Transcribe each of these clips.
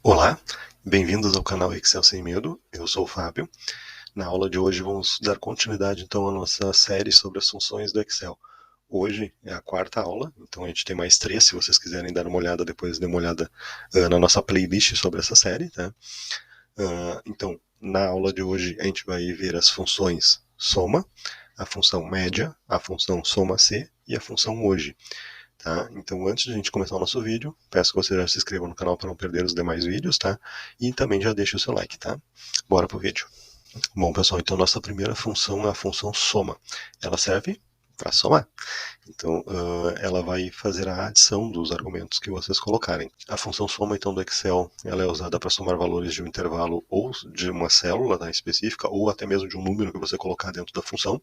Olá, bem-vindos ao canal Excel Sem Medo, eu sou o Fábio. Na aula de hoje vamos dar continuidade então à nossa série sobre as funções do Excel. Hoje é a quarta aula, então a gente tem mais 3, se vocês quiserem dar uma olhada, depois dê uma olhada na nossa playlist sobre essa série, tá? Então, na aula de hoje a gente vai ver as funções soma, a função média, a função soma-se e a função hoje. Tá? Então, antes de a gente começar o nosso vídeo, peço que você já se inscreva no canal para não perder os demais vídeos, tá? E também já deixe o seu like, tá? Bora pro vídeo. Bom, pessoal, então nossa primeira função é a função soma. Ela serve para somar. Então, ela vai fazer a adição dos argumentos que vocês colocarem. A função soma, então, do Excel, ela é usada para somar valores de um intervalo ou de uma célula, tá, específica, ou até mesmo de um número que você colocar dentro da função.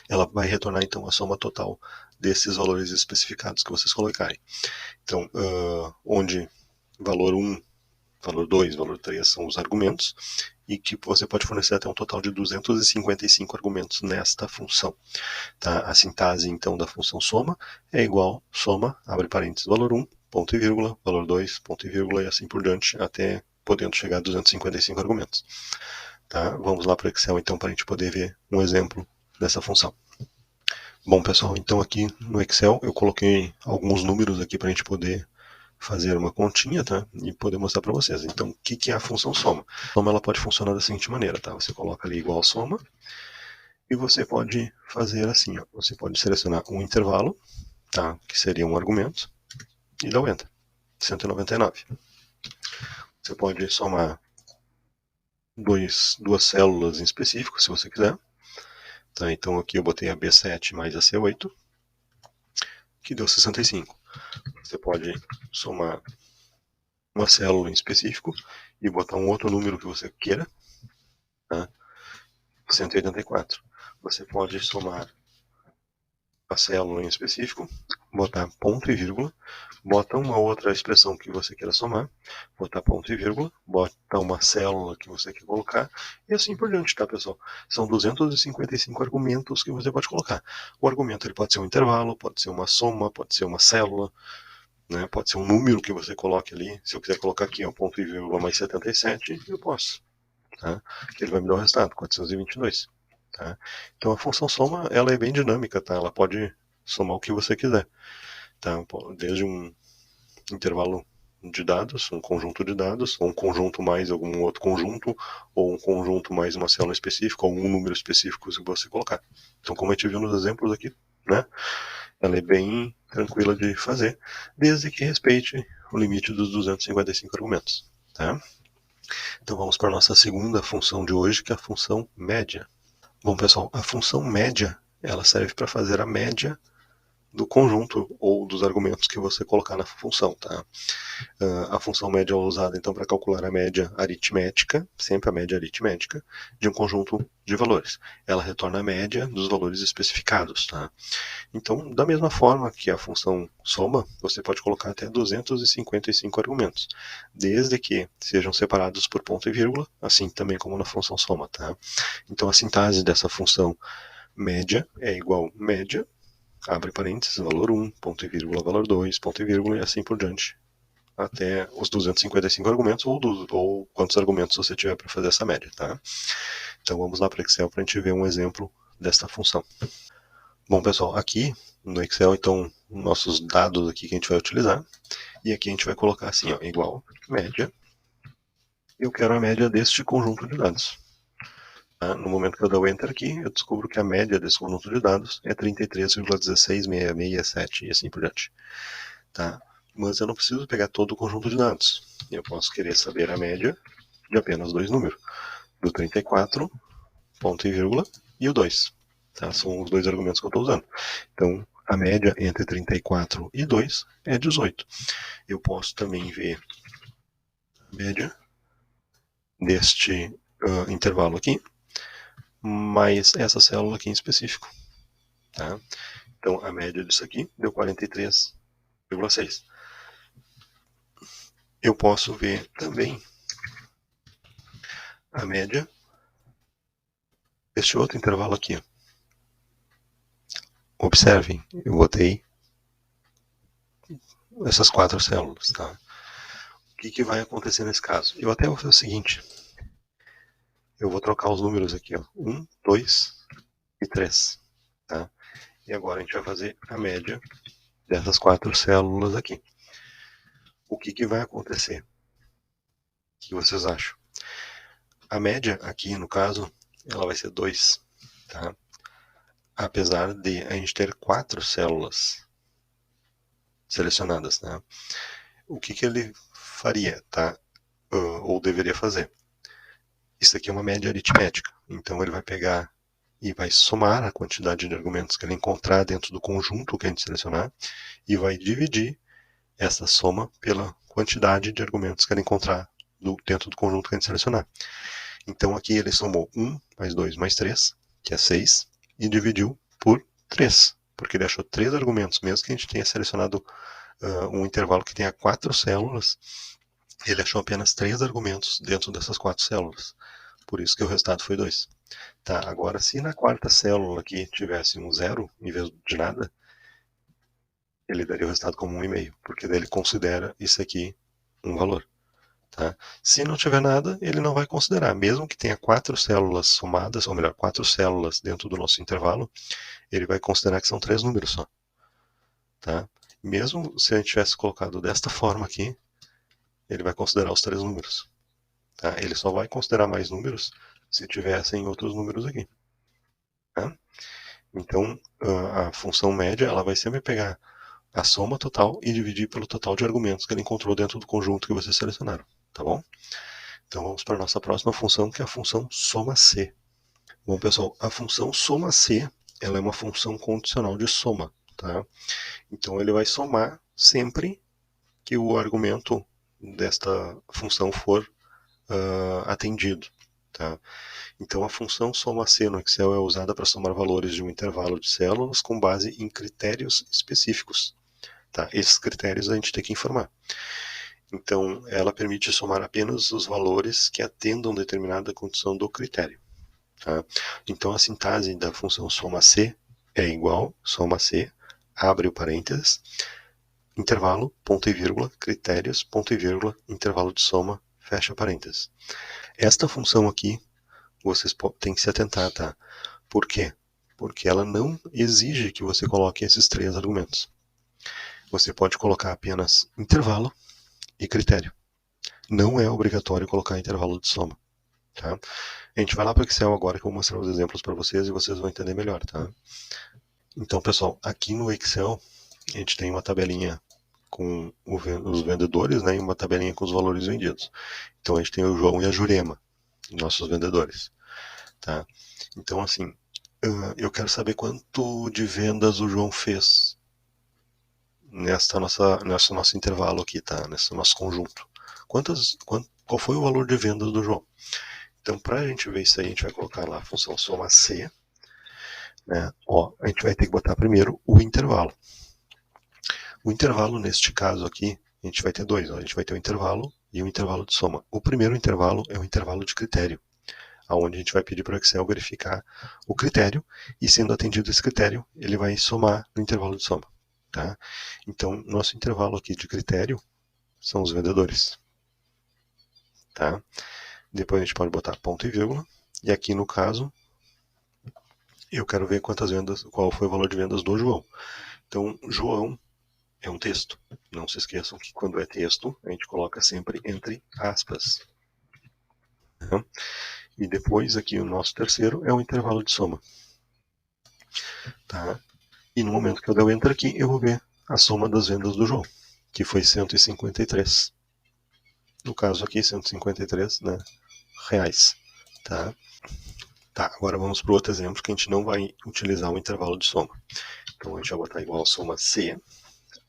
Ela vai retornar, então, a soma total desses valores especificados que vocês colocarem. Então, onde valor 1, valor 2, valor 3 são os argumentos, e que você pode fornecer até um total de 255 argumentos nesta função. Tá? A sintase, então, da função soma é igual soma, abre parênteses, valor 1, ponto e vírgula, valor 2, ponto e vírgula, e assim por diante, até podendo chegar a 255 argumentos. Tá? Vamos lá para o Excel, então, para a gente poder ver um exemplo dessa função. Bom, pessoal, então aqui no Excel eu coloquei alguns números aqui para a gente poder fazer uma continha, tá? E poder mostrar para vocês. Então, o que é a função soma? A soma ela pode funcionar da seguinte maneira, tá? Você coloca ali igual soma e você pode fazer assim, ó. Você pode selecionar um intervalo, tá? Que seria um argumento e dar o Enter. 199. Você pode somar duas células em específico, se você quiser. Tá? Então aqui eu botei a B7 mais a C8, que deu 65. Você pode somar uma célula em específico e botar um outro número que você queira, tá? 184. Você pode somar a célula em específico, botar ponto e vírgula, bota uma outra expressão que você queira somar, botar ponto e vírgula, bota uma célula que você quer colocar, e assim por diante, tá, pessoal? São 255 argumentos que você pode colocar. O argumento ele pode ser um intervalo, pode ser uma soma, pode ser uma célula, né? Pode ser um número que você coloque ali. Se eu quiser colocar aqui, ó, ponto e vírgula mais 77, eu posso. Tá? Ele vai me dar o resultado, 422. Tá? Então a função soma ela é bem dinâmica, tá? Ela pode somar o que você quiser. Tá? Desde um intervalo de dados, um conjunto de dados, ou um conjunto mais algum outro conjunto, ou um conjunto mais uma célula específica, ou um número específico que você colocar. Então, como a gente viu nos exemplos aqui, né? Ela é bem tranquila de fazer, desde que respeite o limite dos 255 argumentos. Tá? Então vamos para a nossa segunda função de hoje, que é a função média. Bom, pessoal, a função média ela serve para fazer a média do conjunto ou dos argumentos que você colocar na função, tá? A função média é usada então para calcular a média aritmética, sempre a média aritmética, de um conjunto de valores. Ela retorna a média dos valores especificados, tá? Então, da mesma forma que a função soma, você pode colocar até 255 argumentos, desde que sejam separados por ponto e vírgula, assim também como na função soma, tá? Então, a sintase dessa função média é igual média, abre parênteses, valor 1, ponto e vírgula, valor 2, ponto e vírgula, e assim por diante, até os 255 argumentos, ou quantos argumentos você tiver para fazer essa média, tá? Então, vamos lá para o Excel para a gente ver um exemplo desta função. Bom, pessoal, aqui no Excel, então, nossos dados aqui que a gente vai utilizar, e aqui a gente vai colocar assim, ó, igual média, eu quero a média deste conjunto de dados. Tá? No momento que eu dou o Enter aqui, eu descubro que a média desse conjunto de dados é 33,166667 e assim por diante. Tá? Mas eu não preciso pegar todo o conjunto de dados. Eu posso querer saber a média de apenas dois números, do 34, ponto e vírgula, e o 2. Tá? São os dois argumentos que eu estou usando. Então, a média entre 34 e 2 é 18. Eu posso também ver a média deste intervalo aqui, mais essa célula aqui em específico. Tá? Então, a média disso aqui deu 43,6. Eu posso ver também a média deste outro intervalo aqui. Observem, eu botei essas 4 células. Tá? que vai acontecer nesse caso? Eu até vou fazer o seguinte. Eu vou trocar os números aqui, ó. 1, 2 e 3. Tá? E agora a gente vai fazer a média dessas 4 células aqui. O que vai acontecer? O que vocês acham? A média aqui, no caso, ela vai ser 2. Tá? Apesar de a gente ter 4 células selecionadas. Né? O que ele faria? Tá? Ou deveria fazer? Isso aqui é uma média aritmética. Então ele vai pegar e vai somar a quantidade de argumentos que ele encontrar dentro do conjunto que a gente selecionar e vai dividir essa soma pela quantidade de argumentos que ele encontrar dentro do conjunto que a gente selecionar. Então aqui ele somou 1 mais 2 mais 3, que é 6, e dividiu por 3, porque ele achou 3 argumentos, mesmo que a gente tenha selecionado um intervalo que tenha 4 células, ele achou apenas 3 argumentos dentro dessas 4 células. Por isso que o resultado foi 2. Tá, agora se na quarta célula aqui tivesse um 0 em vez de nada, ele daria o resultado como 1,5, porque daí ele considera isso aqui um valor. Tá? Se não tiver nada, ele não vai considerar. Mesmo que tenha 4 células somadas, ou melhor, 4 células dentro do nosso intervalo, ele vai considerar que são 3 números só. Tá? Mesmo se a gente tivesse colocado desta forma aqui, ele vai considerar os 3 números. Tá? Ele só vai considerar mais números se tivessem outros números aqui. Tá? Então, a função média ela vai sempre pegar a soma total e dividir pelo total de argumentos que ele encontrou dentro do conjunto que vocês selecionaram. Tá bom? Então vamos para a nossa próxima função, que é a função soma-C. Bom, pessoal, a função soma-C ela é uma função condicional de soma. Tá? Então ele vai somar sempre que o argumento desta função for atendido. Tá? Então a função soma-C no Excel é usada para somar valores de um intervalo de células com base em critérios específicos. Tá? Esses critérios a gente tem que informar. Então, ela permite somar apenas os valores que atendam determinada condição do critério. Tá? Então, a sintase da função soma-C é igual, soma-C, abre o parênteses, intervalo, ponto e vírgula, critérios, ponto e vírgula, intervalo de soma, fecha parênteses. Esta função aqui, vocês têm que se atentar, tá? Por quê? Porque ela não exige que você coloque esses 3 argumentos. Você pode colocar apenas intervalo e critério. Não é obrigatório colocar intervalo de soma. Tá? A gente vai lá para o Excel agora que eu vou mostrar os exemplos para vocês e vocês vão entender melhor. Tá? Então, pessoal, aqui no Excel a gente tem uma tabelinha com os vendedores, né, e uma tabelinha com os valores vendidos. Então a gente tem o João e a Jurema, nossos vendedores. Tá? Então, assim, eu quero saber quanto de vendas o João fez nesse nosso intervalo aqui, tá? Nesse nosso conjunto. Qual foi o valor de vendas do João? Então, para a gente ver isso aí, a gente vai colocar lá a função soma C. Né? Ó, a gente vai ter que botar primeiro o intervalo. O intervalo, neste caso aqui, a gente vai ter 2. Ó. A gente vai ter o intervalo e o intervalo de soma. O primeiro intervalo é o intervalo de critério, onde a gente vai pedir para o Excel verificar o critério e, sendo atendido esse critério, ele vai somar no intervalo de soma. Tá? Então, nosso intervalo aqui de critério são os vendedores. Tá? Depois a gente pode botar ponto e vírgula. E aqui no caso, eu quero ver quantas vendas, qual foi o valor de vendas do João. Então, João é um texto. Não se esqueçam que quando é texto, a gente coloca sempre entre aspas. Tá? E depois aqui o nosso terceiro é o intervalo de soma. Tá? E no momento que eu der o enter aqui, eu vou ver a soma das vendas do João, que foi 153. No caso aqui, 153, né, reais. Tá? Tá, agora vamos para o outro exemplo que a gente não vai utilizar o intervalo de soma. Então a gente vai botar igual soma C,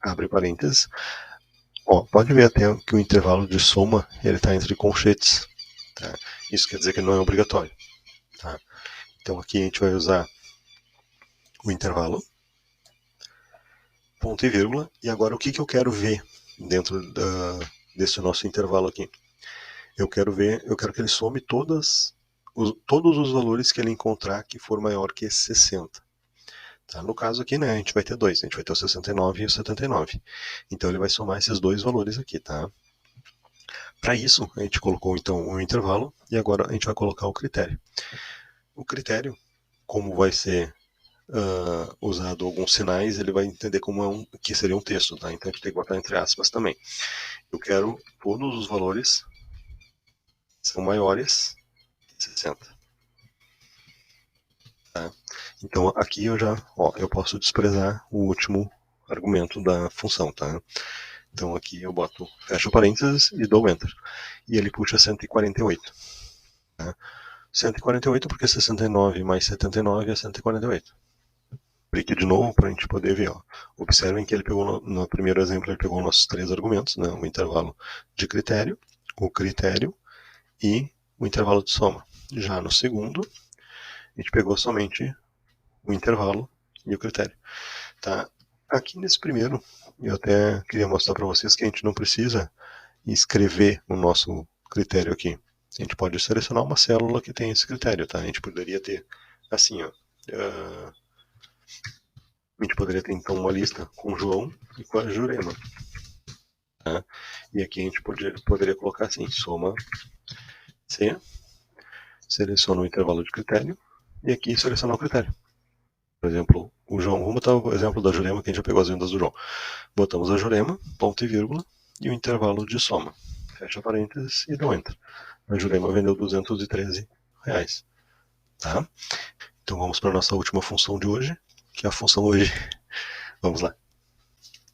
abre parênteses. Ó, pode ver até que o intervalo de soma ele está entre colchetes. Tá? Isso quer dizer que ele não é obrigatório. Tá? Então aqui a gente vai usar o intervalo, ponto e vírgula. E agora o que eu quero ver dentro desse nosso intervalo aqui? Eu quero que ele some todos os valores que ele encontrar que for maior que 60. Tá? No caso aqui, né, a gente vai ter 2, a gente vai ter o 69 e o 79. Então ele vai somar esses 2 valores aqui, tá? Para isso, a gente colocou então o intervalo e agora a gente vai colocar o critério. O critério, como vai ser usado alguns sinais, ele vai entender como que seria um texto, tá? Então a gente tem que botar entre aspas também. Eu quero todos os valores que são maiores de 60. Tá? Então aqui eu posso desprezar o último argumento da função, tá? Então aqui eu fecho parênteses e dou Enter. E ele puxa 148. Tá? 148 porque 69 mais 79 é 148. Aqui de novo para a gente poder ver. Ó. Observem que ele pegou no primeiro exemplo, ele pegou nossos 3 argumentos, né? O intervalo de critério, o critério e o intervalo de soma. Já no segundo, a gente pegou somente o intervalo e o critério. Tá? Aqui nesse primeiro, eu até queria mostrar para vocês que a gente não precisa escrever o nosso critério aqui. A gente pode selecionar uma célula que tem esse critério, tá? A gente poderia ter assim, ó. A gente poderia ter então uma lista com o João e com a Jurema. Tá? E aqui a gente poderia colocar assim, soma C, seleciona o intervalo de critério, e aqui selecionar o critério. Por exemplo, o João, vamos botar o exemplo da Jurema, que a gente já pegou as vendas do João. Botamos a Jurema, ponto e vírgula, e o intervalo de soma. Fecha parênteses e dá Enter. A Jurema vendeu R$213. Tá? Então vamos para a nossa última função de hoje, que é a função hoje. Vamos lá.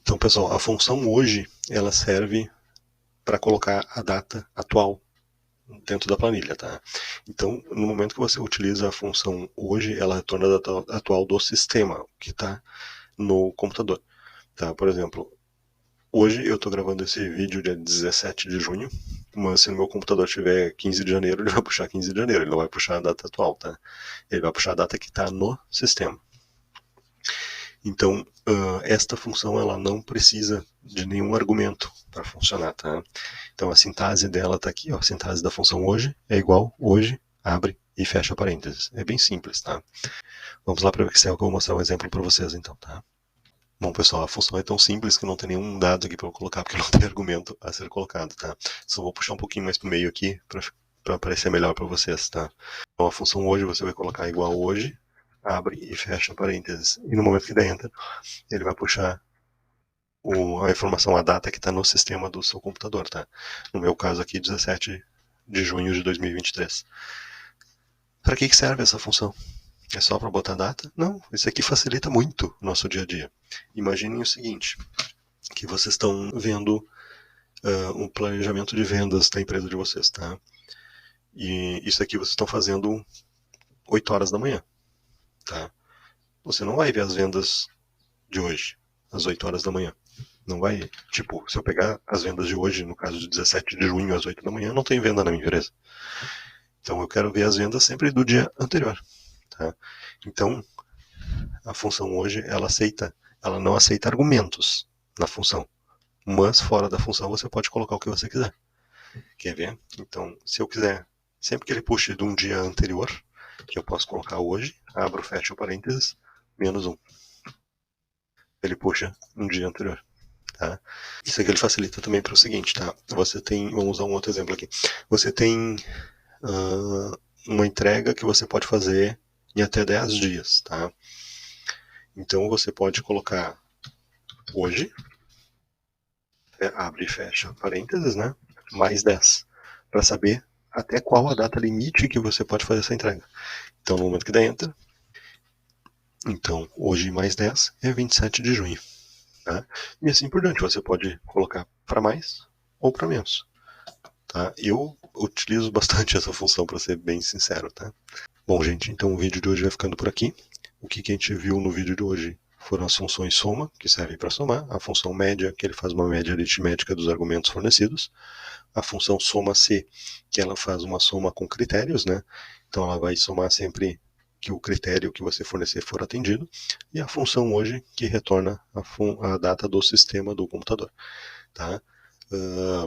Então, pessoal, a função hoje, ela serve para colocar a data atual dentro da planilha, tá? Então, no momento que você utiliza a função hoje, ela retorna a data atual do sistema que está no computador, tá? Por exemplo, hoje eu estou gravando esse vídeo dia 17 de junho, mas se no meu computador tiver 15 de janeiro, ele vai puxar 15 de janeiro, ele não vai puxar a data atual, tá? Ele vai puxar a data que está no sistema. Então, esta função ela não precisa de nenhum argumento para funcionar, tá? Então, a sintase dela está aqui, ó, a sintase da função hoje é igual hoje, abre e fecha parênteses. É bem simples, tá? Vamos lá para o Excel que eu vou mostrar um exemplo para vocês, então, tá? Bom, pessoal, a função é tão simples que não tem nenhum dado aqui para eu colocar, porque não tem argumento a ser colocado, tá? Só vou puxar um pouquinho mais para o meio aqui para aparecer melhor para vocês, tá? Então, a função hoje você vai colocar igual hoje, abre e fecha parênteses. E no momento que der Enter, ele vai puxar a informação, a data que está no sistema do seu computador, tá? No meu caso aqui, 17 de junho de 2023. Para que serve essa função? É só para botar data? Não, isso aqui facilita muito o nosso dia a dia. Imaginem o seguinte, que vocês estão vendo um planejamento de vendas da empresa de vocês, tá? E isso aqui vocês estão fazendo 8 horas da manhã, tá? Você não vai ver as vendas de hoje, às 8 horas da manhã. Não vai, tipo, se eu pegar as vendas de hoje, no caso de 17 de junho às 8 da manhã, não tem venda na minha empresa. Então eu quero ver as vendas sempre do dia anterior. Tá? Então, a função hoje, ela não aceita argumentos na função. Mas fora da função você pode colocar o que você quiser. Quer ver? Então, se eu quiser, sempre que ele puxe de um dia anterior, que eu posso colocar hoje, abro, fecho parênteses, -1. Ele puxa um dia anterior. Tá? Isso aqui ele facilita também para o seguinte, tá? Você tem, vamos usar um outro exemplo aqui. Você tem uma entrega que você pode fazer em até 10 dias, tá? Então você pode colocar hoje, abre e fecha parênteses, né? Mais 10, para saber até qual a data limite que você pode fazer essa entrega. Então no momento que der Enter, então hoje mais 10 é 27 de junho. Tá? E assim por diante, você pode colocar para mais ou para menos. Tá? Eu utilizo bastante essa função, para ser bem sincero. Tá? Bom, gente, então o vídeo de hoje vai ficando por aqui. O que a gente viu no vídeo de hoje foram as funções soma, que servem para somar, a função média, que ele faz uma média aritmética dos argumentos fornecidos, a função soma C, que ela faz uma soma com critérios, né? Então ela vai somar sempre que o critério que você fornecer for atendido, e a função hoje, que retorna a data do sistema do computador. Tá?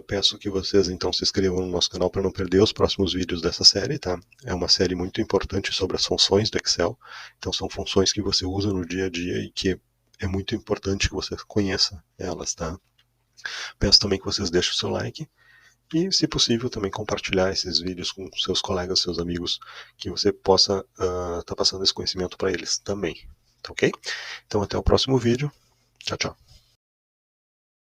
Peço que vocês então se inscrevam no nosso canal para não perder os próximos vídeos dessa série, tá? É uma série muito importante sobre as funções do Excel, então são funções que você usa no dia a dia e que é muito importante que você conheça elas, tá? Peço também que vocês deixem o seu like E, se possível, também compartilhar esses vídeos com seus colegas, seus amigos, que você possa estar passando esse conhecimento para eles também. Tá ok? Então, até o próximo vídeo. Tchau, tchau.